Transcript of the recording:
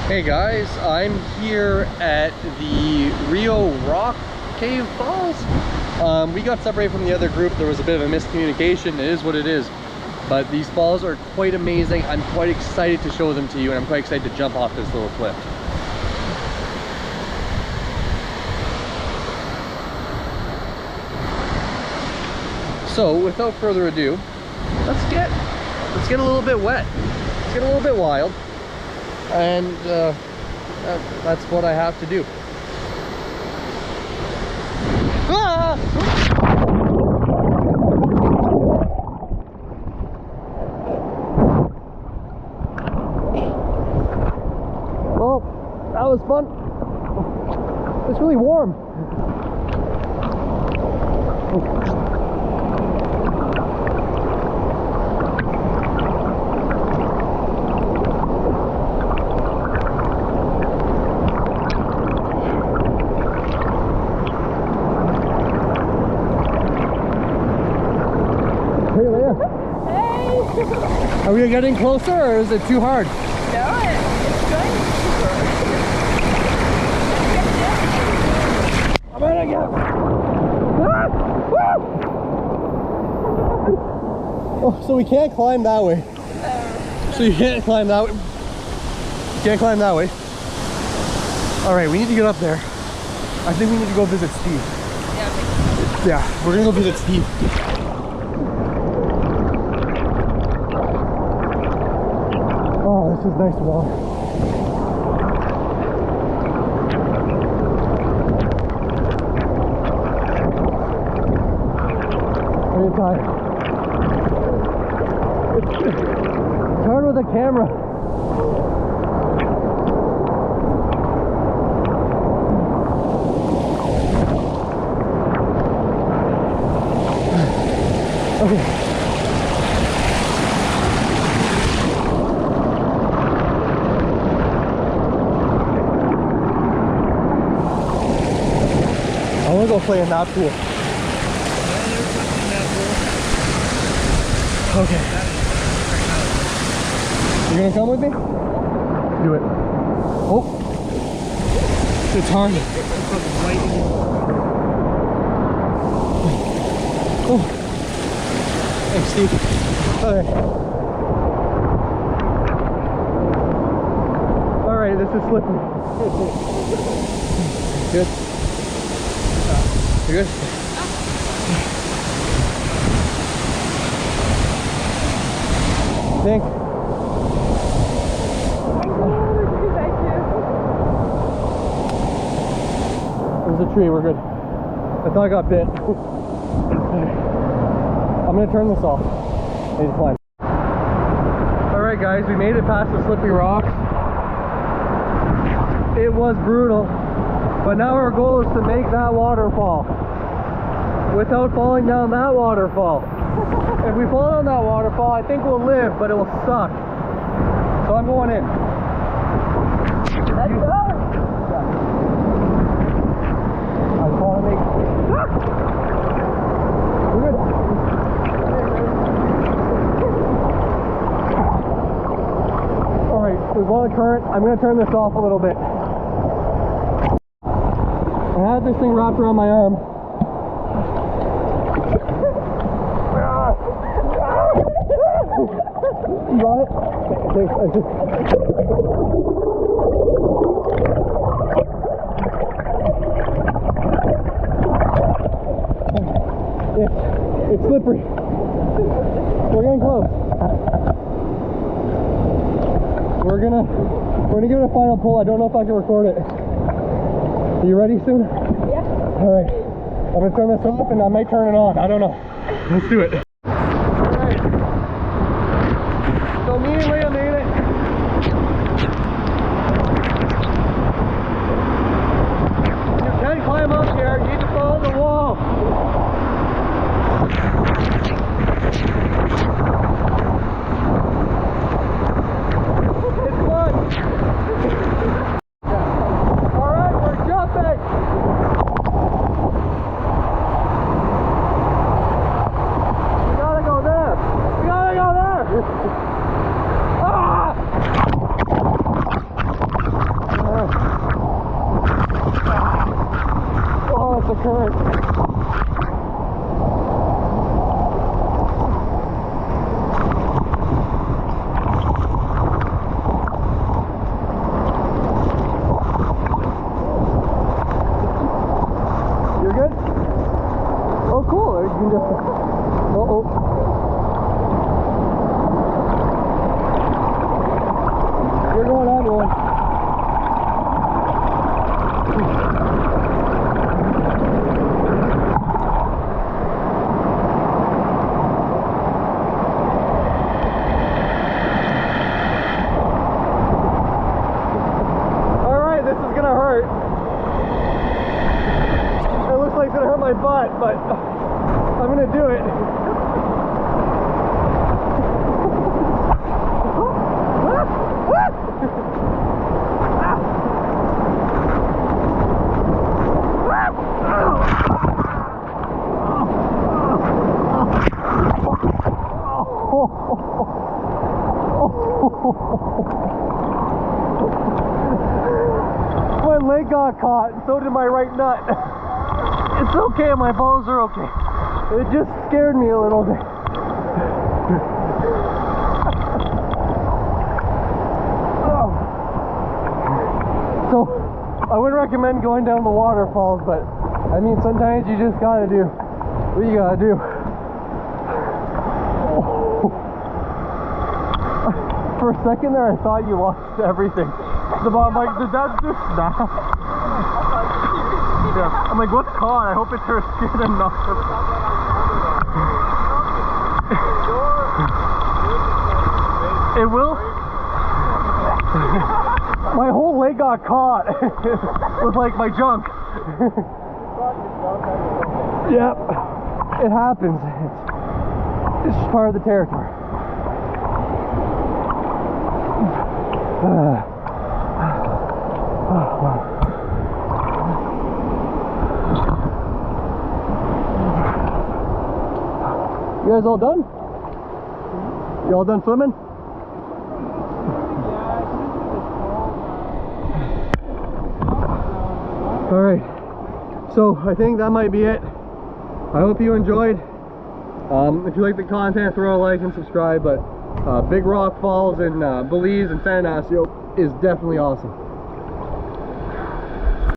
Hey guys, I'm here at the Rio Rock Cave Falls. We got separated from the other group. There was a bit of a miscommunication. It is what it is. But these falls are quite amazing. I'm quite excited to show them to you, and I'm quite excited to jump off this little cliff. So without further ado, let's get a little bit wet. Let's get a little bit wild. And that's what I have to do. Ah! Well, that was fun. It's really warm. Are we getting closer, or is it too hard? No, it's good. I'm gonna get. Oh, so we can't climb that way. So you can't climb that way. Can't climb that way. All right, we need to get up there. I think we need to go visit Steve. Yeah, we're gonna go visit Steve. Oh, this is nice water. Very tired. It's hard with the camera. Okay. I want to go play in that pool. Okay. You gonna come with me? Do it. Oh, it's hard. Oh, thanks, Steve. Okay. All right, this is slippery. Good. You good? Think. There's a tree, we're good. I thought I got bit. I'm gonna turn this off. I need to climb. Alright guys, we made it past the slippery rocks. It was brutal. But now our goal is to make that waterfall without falling down that waterfall. If we fall down that waterfall, I think we'll live, but it will suck. So I'm going in. Let's go. I just want to make... We're good. Alright, there's a lot of current. I'm going to turn this off a little bit. I had this thing wrapped around my arm. You got it? Thanks. It's slippery. We're getting close. We're gonna give it a final pull. I don't know if I can record it. Are you ready soon? Yeah. Alright. I'm gonna turn this off and I might turn it on. I don't know. Let's do it. Alright. So me and Leah made it. You can climb up here. You need to follow the wall. It's fun. Alright, we're jumping. Uh-oh. You're going, I'm going. Alright, this is gonna hurt. It looks like it's gonna hurt my butt, but I'm gonna do it. My leg got caught, and so did my right nut. It's okay, my balls are okay. It just scared me a little bit. So, I wouldn't recommend going down the waterfalls, but I mean, sometimes you just gotta do what you gotta do. For a second there, I thought you lost everything. I'm like, did that just snap? Yeah. I'm like, what's caught? I hope it's her skin and not her. It will? My whole leg got caught with like my junk. Yep. It happens. It's just part of the territory. You guys all done? You all done swimming? Alright, so I think that might be it. I hope you enjoyed. If you like the content, throw a like and subscribe, but Big Rock Falls in Belize and San Ignacio is definitely awesome.